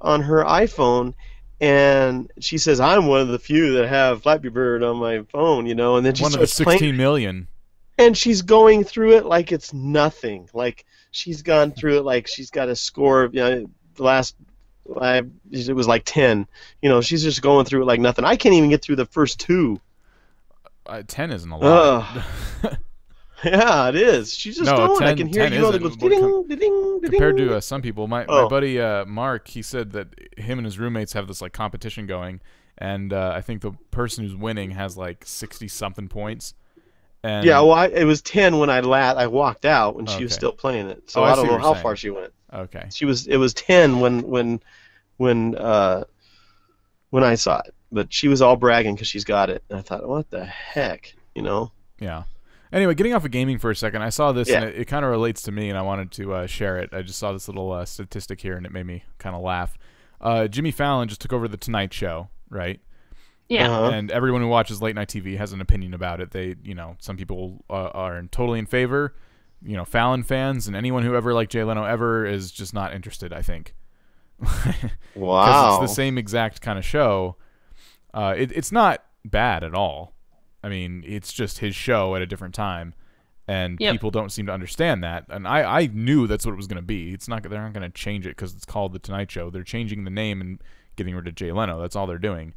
on her iPhone, and she says, I'm one of the few that have Flappy Bird on my phone, you know, and then she one of the starts 16 playing, million. and she's going through it like it's nothing. Like, she's gone through it like she's got a score of, you know, the last, it was like 10. You know, she's just going through it like nothing. I can't even get through the first 2. 10 isn't a lot. Yeah, it is. She's just No, going. 10 I can hear 10 you know that isn't. goes ding, ding, ding. Compared to some people, my Oh. buddy Mark, he said that him and his roommates have this like competition going, and I think the person who's winning has like 60-something points. And Yeah, well, it was 10 when I walked out when she was Okay. still playing it. So Oh, I I see don't what know you're how saying. far she went. okay. It was 10 when I saw it, but she was all bragging because she's got it. And I thought, what the heck, you know? Yeah. Anyway, getting off of gaming for a second, I saw this, Yeah. and it kind of relates to me, and I wanted to share it. I just saw this little statistic here, and it made me kind of laugh. Jimmy Fallon just took over the Tonight Show, right? Yeah. Uh-huh. And everyone who watches late night TV has an opinion about it. They, you know, some people are totally in favor. You know, Fallon fans and anyone who ever liked Jay Leno ever is just not interested, I think. Because Wow. it's the same exact kind of show. It's not bad at all. I mean, it's just his show at a different time, and Yep. people don't seem to understand that. And I knew that's what it was going to be. They're not going to change it because it's called The Tonight Show. They're changing the name and getting rid of Jay Leno. That's all they're doing.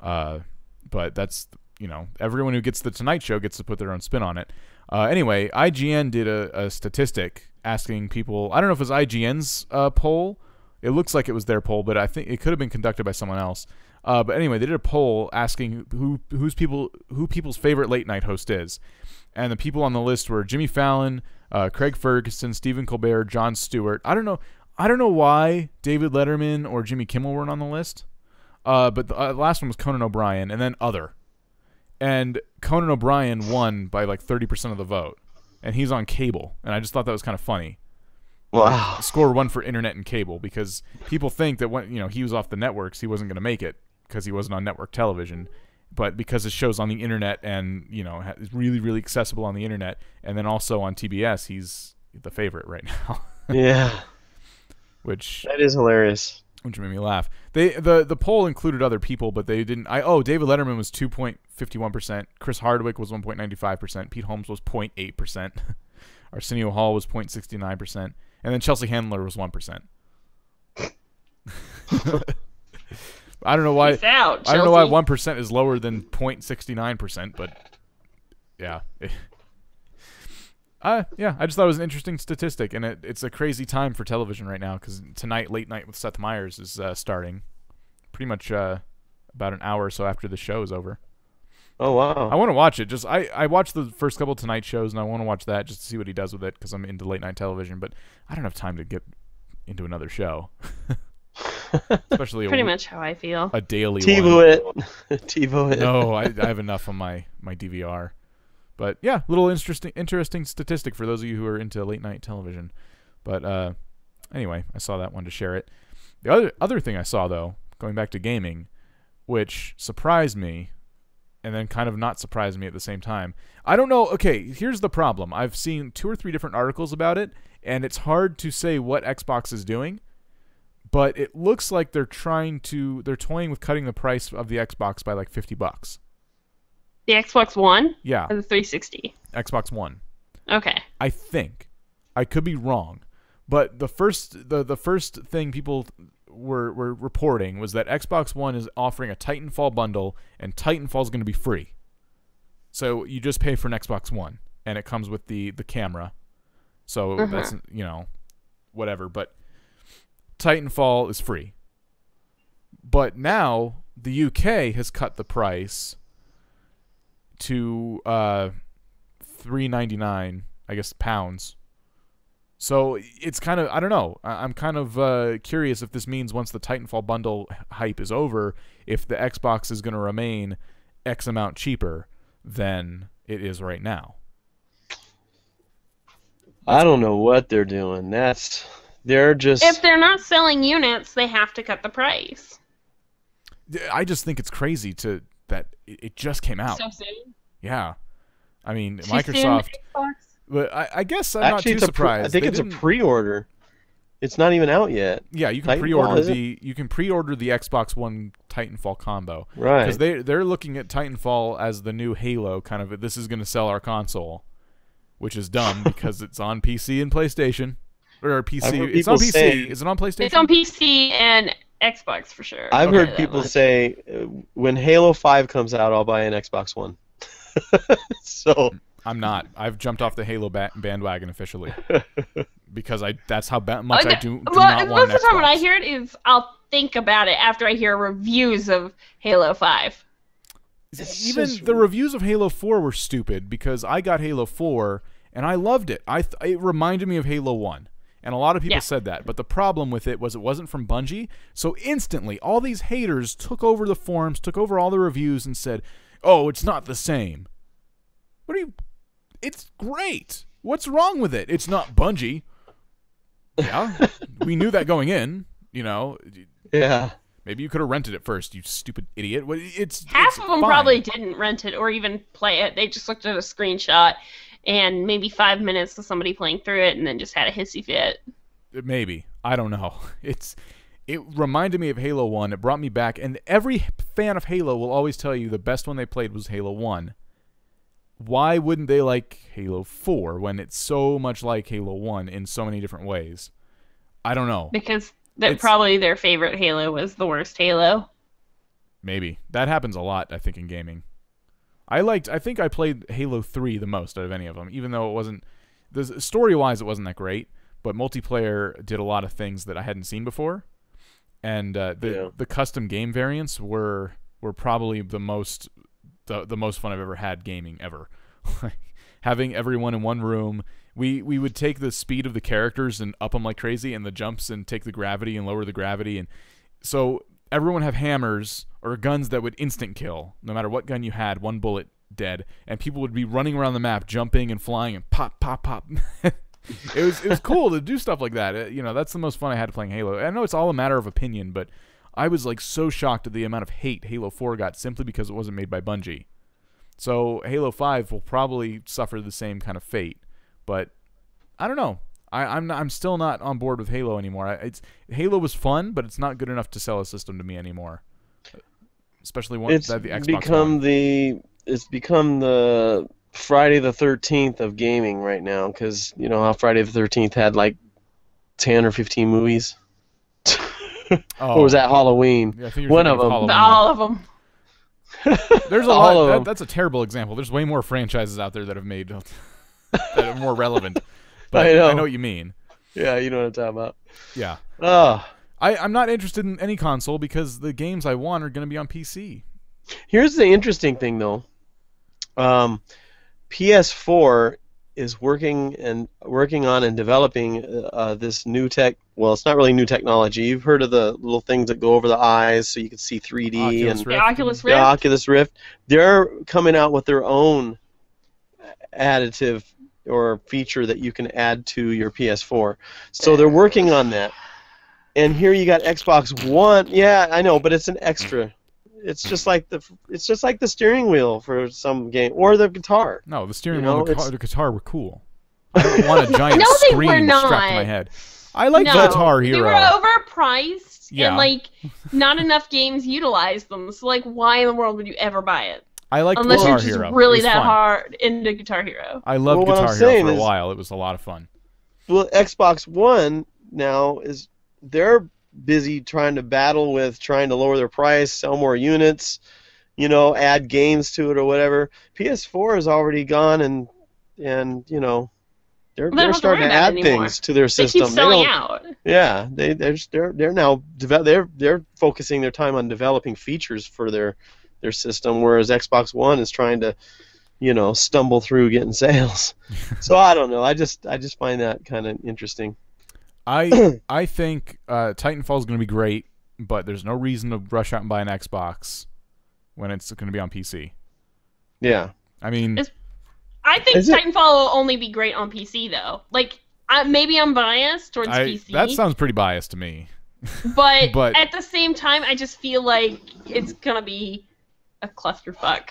But that's, you know, everyone who gets The Tonight Show gets to put their own spin on it. Anyway, IGN did a statistic asking people. I don't know if it was IGN's poll. It looks like it was their poll, but I think it could have been conducted by someone else. But anyway, they did a poll asking who people's favorite late night host is, and the people on the list were Jimmy Fallon, Craig Ferguson, Stephen Colbert, Jon Stewart. I don't know why David Letterman or Jimmy Kimmel weren't on the list. But the last one was Conan O'Brien, and then other. And Conan O'Brien won by like 30% of the vote, and he's on cable. And I just thought that was kind of funny. Wow. Score 1 for internet and cable, because people think that when, you know, he was off the networks, he wasn't going to make it because he wasn't on network television. But because his show's on the internet and, you know, is really, really accessible on the internet, and then also on TBS, he's the favorite right now. Yeah. Which That is hilarious. made me laugh. The poll included other people, but they didn't. David Letterman was 2.51%. Chris Hardwick was 1.95%. Pete Holmes was 0.8%. Arsenio Hall was 0.69%. And then Chelsea Handler was 1%. I don't know why. Peace out, I don't know why Chelsea. 1% is lower than 0.69%, but yeah. Yeah, I just thought it was an interesting statistic, and it's a crazy time for television right now because tonight, Late Night with Seth Meyers is starting pretty much about an hour or so after the show is over. Oh, wow. I want to watch it. Just I watched the first couple Tonight shows, and I want to watch that just to see what he does with it because I'm into late night television, but I don't have time to get into another show. Especially Pretty much how I feel. a daily TiVo one. it. TiVo it. No, I have enough on my DVR. But yeah, little interesting statistic for those of you who are into late night television. But anyway, I saw that one to share it. The other thing I saw though, going back to gaming, which surprised me, and then kind of not surprised me at the same time. I don't know. Okay, here's the problem. I've seen 2 or 3 different articles about it, and it's hard to say what Xbox is doing. But it looks like they're toying with cutting the price of the Xbox by like $50. The Xbox One Yeah, or the 360? Xbox One. Okay. I think. I could be wrong. But the first thing people were reporting was that Xbox One is offering a Titanfall bundle, and Titanfall is going to be free. So you just pay for an Xbox One, and it comes with the camera. So that's, you know, whatever. But Titanfall is free. But now the UK has cut the price to $3.99, I guess, pounds, So it's kind of, I don't know. I'm kind of curious if this means once the Titanfall bundle hype is over, if the Xbox is going to remain X amount cheaper than it is right now. I don't know what they're doing. They're just. If they're not selling units, they have to cut the price. I just think it's crazy that it just came out. So soon. Yeah. I mean, Too Microsoft. soon, Xbox? But I guess I'm Actually, not too surprised. I think it's a pre-order. It's not even out yet. Yeah, you can Titanfall, pre-order is you can pre-order the Xbox One Titanfall combo. Right. Because they're looking at Titanfall as the new Halo, kind of. This is going to sell our console, which is dumb because it's on PC and PlayStation, or PC. It's on PC. Is it on PlayStation? It's on PC and Xbox for sure. I've heard people say when Halo 5 comes out, I'll buy an Xbox One. So. I'm not. I've jumped off the Halo bandwagon officially because that's how much I do not want an Xbox. Most of the time when I hear it is I'll think about it after I hear reviews of Halo 5. Even the reviews of Halo 4 were stupid because I got Halo 4 and I loved it. It reminded me of Halo 1. And a lot of people said that. But the problem with it wasn't from Bungie. So instantly, all these haters took over the forums, took over all the reviews and said, oh, it's not the same. What are you... It's great. What's wrong with it? It's not Bungie. Yeah, we knew that going in. You know. Yeah. Maybe you could have rented it first, you stupid idiot. Half of them probably didn't rent it or even play it. They just looked at a screenshot and maybe 5 minutes of somebody playing through it and then just had a hissy fit. Maybe. I don't know. It reminded me of Halo 1. It brought me back. And every fan of Halo will always tell you the best one they played was Halo 1. Why wouldn't they like Halo 4 when it's so much like Halo 1 in so many different ways? I don't know. Because probably their favorite Halo was the worst Halo. Maybe. That happens a lot, I think, in gaming. I think I played Halo 3 the most out of any of them, even though it wasn't... Story-wise, it wasn't that great, but multiplayer did a lot of things that I hadn't seen before. And the custom game variants were probably the most fun I've ever had gaming ever. Having everyone in one room, we would take the speed of the characters and up them like crazy, and the jumps and take the gravity and lower the gravity, and so everyone have hammers or guns that would instant kill. No matter what gun you had, one bullet dead, and people would be running around the map, jumping and flying, and pop, pop, pop. It was cool to do stuff like that. That's the most fun I had playing Halo. I know it's all a matter of opinion, but I was like so shocked at the amount of hate Halo 4 got simply because it wasn't made by Bungie. So Halo 5 will probably suffer the same kind of fate, but I don't know. I'm still not on board with Halo anymore. Halo was fun, but it's not good enough to sell a system to me anymore. Especially once that the Xbox One. It's become the Friday the 13th of gaming right now, because you know how Friday the 13th had like 10 or 15 movies. Or was that Halloween? Yeah, I think one of them. All of them. There's a lot. That's a terrible example. There's way more franchises out there that have made that are more relevant. But I know what you mean. Yeah, you know what I'm talking about. Yeah. Oh. I'm not interested in any console because the games I want are going to be on PC. Here's the interesting thing, though. PS4 is working on and developing this new tech. Well, it's not really new technology. You've heard of the little things that go over the eyes so you can see 3D the Oculus Rift. The Oculus Rift. They're coming out with their own additive or feature that you can add to your PS4. So they're working on that. And here you got Xbox One. Yeah, I know, but it's an extra. It's just like the steering wheel for some game or the guitar. No, the steering wheel and the guitar were cool. I don't want a giant screen strapped to my head. I like Guitar Hero. They were overpriced, and not enough games utilized them. So why in the world would you ever buy it? I like Unless Guitar you're just Hero. really that hard into Guitar Hero. I loved Guitar Hero for a while. It was a lot of fun. Well, Xbox One now they're busy trying to battle with trying to lower their price, sell more units, add games to it or whatever. PS4 has already gone and they're starting to add things to their system. They keep selling out. Yeah, they're now they're focusing their time on developing features for their system, whereas Xbox One is trying to stumble through getting sales. So I don't know. I just find that kind of interesting. I think Titanfall is going to be great, but there's no reason to rush out and buy an Xbox when it's going to be on PC. Yeah. I mean, I think Titanfall will only be great on PC though. Like, maybe I'm biased towards PC. That sounds pretty biased to me. But at the same time, I just feel like it's gonna be a clusterfuck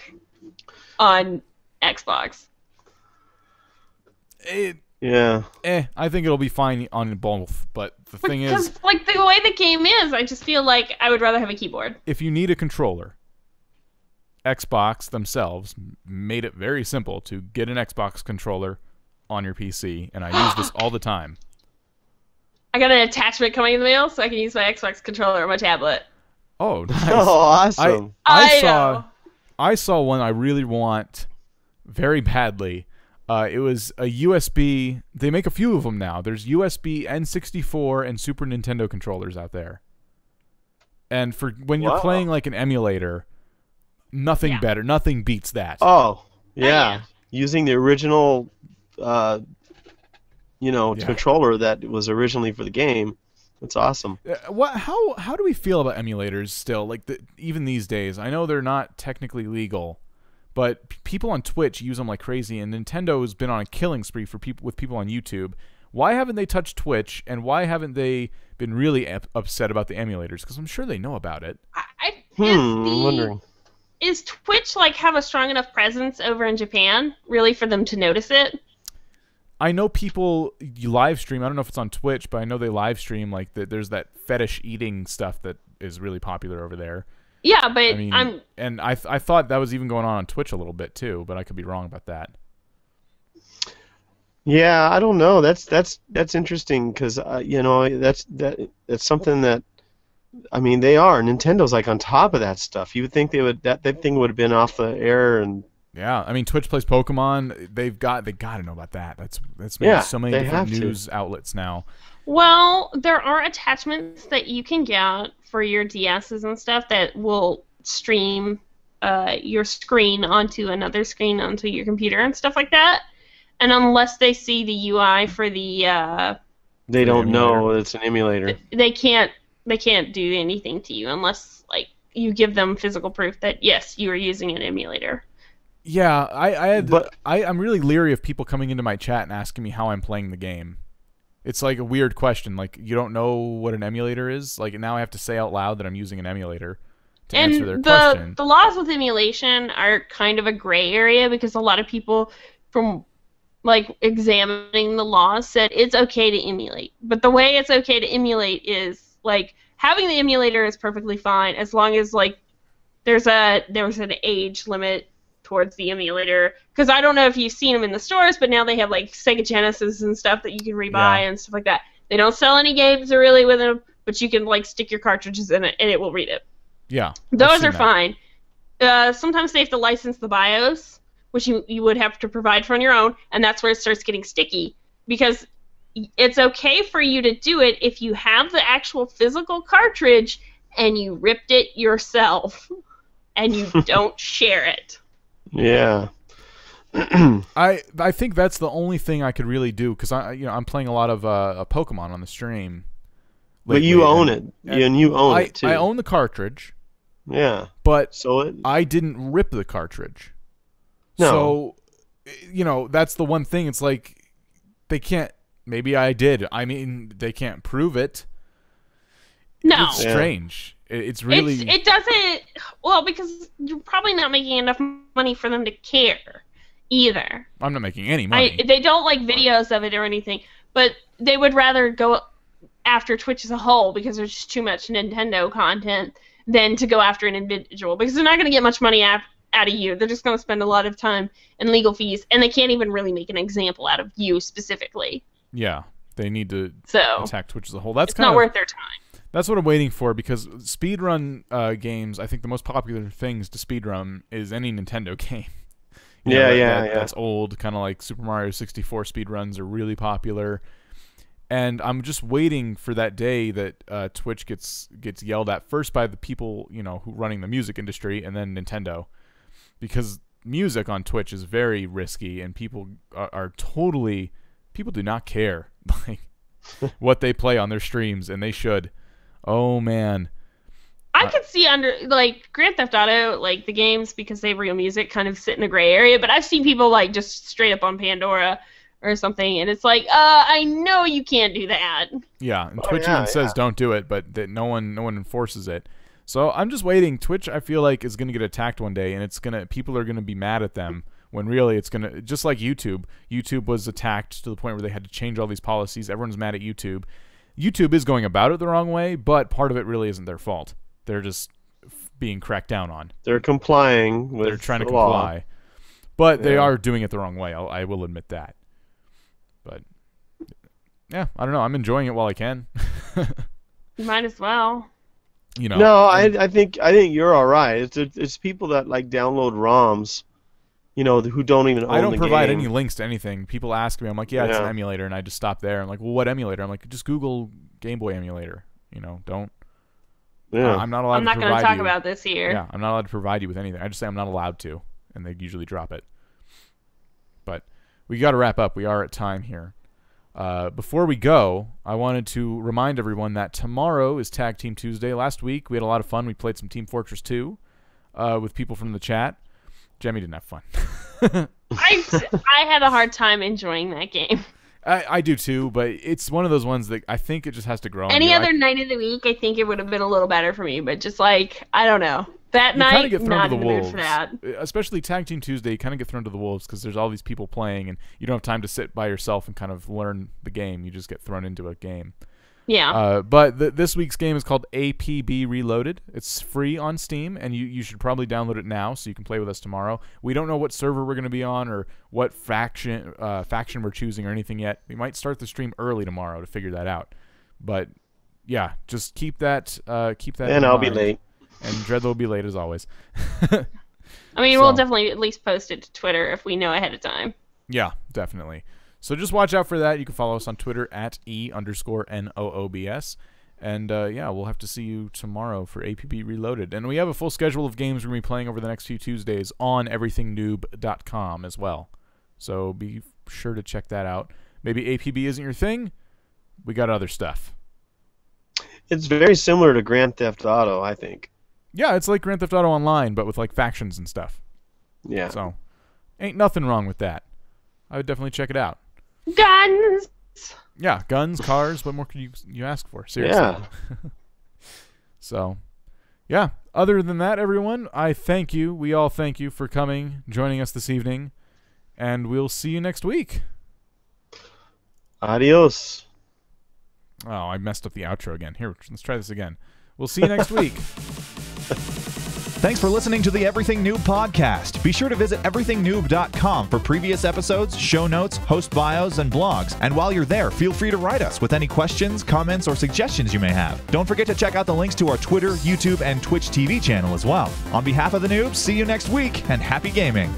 on Xbox. Yeah. I think it'll be fine on both. But the thing is, because like the way the game is, I just feel like I would rather have a keyboard. If you need a controller, Xbox themselves made it very simple to get an Xbox controller on your PC, and I use this all the time. I got an attachment coming in the mail, so I can use my Xbox controller on my tablet. Oh, nice. Oh, awesome. I saw one I really want very badly. It was a USB. They make a few of them now. There's USB N64 and Super Nintendo controllers out there. And for when you're playing like an emulator, nothing better. Nothing beats that. Oh, yeah. Using the original controller that was originally for the game. That's awesome. How do we feel about emulators still? Like even these days, I know they're not technically legal, but people on Twitch use them like crazy, and Nintendo has been on a killing spree for people on YouTube. Why haven't they touched Twitch, and why haven't they been really upset about the emulators? Because I'm sure they know about it. I'm wondering. Is Twitch have a strong enough presence over in Japan, really, for them to notice it? I know people live stream. I don't know if it's on Twitch, but I know they live stream there's that fetish eating stuff that is really popular over there. Yeah, but I thought that was even going on Twitch a little bit too, but I could be wrong about that. Yeah, I don't know. That's interesting because that's something that they are. Nintendo's on top of that stuff. You would think that thing would have been off the air and. Yeah, Twitch plays Pokemon. They got to know about that. That's made so many different news outlets now. Well, there are attachments that you can get for your DSs and stuff that will stream your screen onto another screen onto your computer and stuff like that. And unless they see the UI for the they don't know it's an emulator. They can't do anything to you unless you give them physical proof that yes, you are using an emulator. Yeah, I'm really leery of people coming into my chat and asking me how I'm playing the game. It's a weird question. You don't know what an emulator is? Now I have to say out loud that I'm using an emulator to answer their question. The laws with emulation are kind of a gray area because a lot of people from examining the laws said it's okay to emulate. But the way it's okay to emulate is having the emulator is perfectly fine as long as there's an age limit towards the emulator, because I don't know if you've seen them in the stores, but now they have Sega Genesis and stuff that you can rebuy and stuff like that. They don't sell any games really with them, but you can stick your cartridges in it and it will read it. Yeah, those are fine. Sometimes they have to license the BIOS, which you would have to provide for on your own, and that's where it starts getting sticky, because it's okay for you to do it if you have the actual physical cartridge and you ripped it yourself and you don't share it. Yeah. I think that's the only thing I could really do, because I'm playing a lot of Pokemon on the stream. But you own it, and you own it too. I own the cartridge. Yeah. But I didn't rip the cartridge. No. So, that's the one thing. It's they can't. Maybe I did. They can't prove it. No. It's strange. It's really. It doesn't. Well, because you're probably not making enough money for them to care either. I'm not making any money. They don't like videos of it or anything, but they would rather go after Twitch as a whole because there's just too much Nintendo content than to go after an individual, because they're not going to get much money out of you. They're just going to spend a lot of time in legal fees, and they can't even really make an example out of you specifically. Yeah, they need to attack Twitch as a whole. That's not worth their time. That's what I'm waiting for, because speedrun games, I think the most popular things to speedrun is any Nintendo game. That's old, kind of like Super Mario 64 speedruns are really popular. And I'm just waiting for that day that Twitch gets yelled at first by the people, who running the music industry, and then Nintendo. Because music on Twitch is very risky, and people are totally people do not care like what they play on their streams, and they should. Oh man. I could see under like Grand Theft Auto, like the games, because they have real music, kind of sit in a gray area. But I've seen people like just straight up on Pandora or something, and it's like, I know you can't do that. Yeah, and Twitch even says don't do it, but that no one enforces it. So I'm just waiting. Twitch, I feel like, is gonna get attacked one day, and people are gonna be mad at them when really it's gonna, just like YouTube. YouTube was attacked to the point where they had to change all these policies. Everyone's mad at YouTube. YouTube is going about it the wrong way, but part of it really isn't their fault. They're just being cracked down on. They're complying with They're trying to the law. comply. But they are doing it the wrong way. I will admit that. But yeah, I don't know. I'm enjoying it while I can. You might as well. You know. No, I think you're all right. It's people that like download ROMs, you know, who don't even own the game. I don't provide any links to anything. People ask me, I'm like, yeah, it's an emulator, and I just stop there. I'm like, well, what emulator? I'm like, just Google Game Boy emulator. You know, don't. Yeah. I'm not allowed to provide you. I'm not going to talk about this here. Yeah, I'm not allowed to provide you with anything. I just say I'm not allowed to, and they usually drop it. But we got to wrap up. We are at time here. Before we go, I wanted to remind everyone that tomorrow is Tag Team Tuesday. Last week, we had a lot of fun. We played some Team Fortress 2 with people from the chat. Jemmy didn't have fun. I had a hard time enjoying that game. I do too, but it's one of those ones that I think it just has to grow on Any you. other night of the week, I think it would have been a little better for me, but just like, I don't know. That You kind night, of get thrown not to in the the mood wolves. for that. Especially Tag Team Tuesday, you kind of get thrown to the wolves because there's all these people playing, and you don't have time to sit by yourself and kind of learn the game. You just get thrown into a game. Yeah. But this week's game is called APB Reloaded. It's free on Steam, and you should probably download it now so you can play with us tomorrow. We don't know what server we're going to be on or what faction we're choosing or anything yet. We might start the stream early tomorrow to figure that out. But yeah, just keep that. And I'll be late. And Dreadlo will be late as always. I mean, we'll definitely at least post it to Twitter if we know ahead of time. Yeah, definitely. So just watch out for that. You can follow us on Twitter at @E_NOOBS. And yeah, we'll have to see you tomorrow for APB Reloaded. And we have a full schedule of games we're going to be playing over the next few Tuesdays on everythingnoob.com as well. So be sure to check that out. Maybe APB isn't your thing. We got other stuff. It's very similar to Grand Theft Auto, I think. Yeah, it's like Grand Theft Auto Online, but with like factions and stuff. Yeah. So ain't nothing wrong with that. I would definitely check it out. Guns! Yeah, guns, cars. What more could you ask for? Seriously. Yeah. So, yeah. Other than that, everyone, I thank you. We all thank you for coming, joining us this evening, and we'll see you next week. Adios. Oh, I messed up the outro again. Here, let's try this again. We'll see you next week. Thanks for listening to the Everything Noob podcast. Be sure to visit everythingnoob.com for previous episodes, show notes, host bios, and blogs. And while you're there, feel free to write us with any questions, comments, or suggestions you may have. Don't forget to check out the links to our Twitter, YouTube, and Twitch TV channel as well. On behalf of the noobs, see you next week, and happy gaming.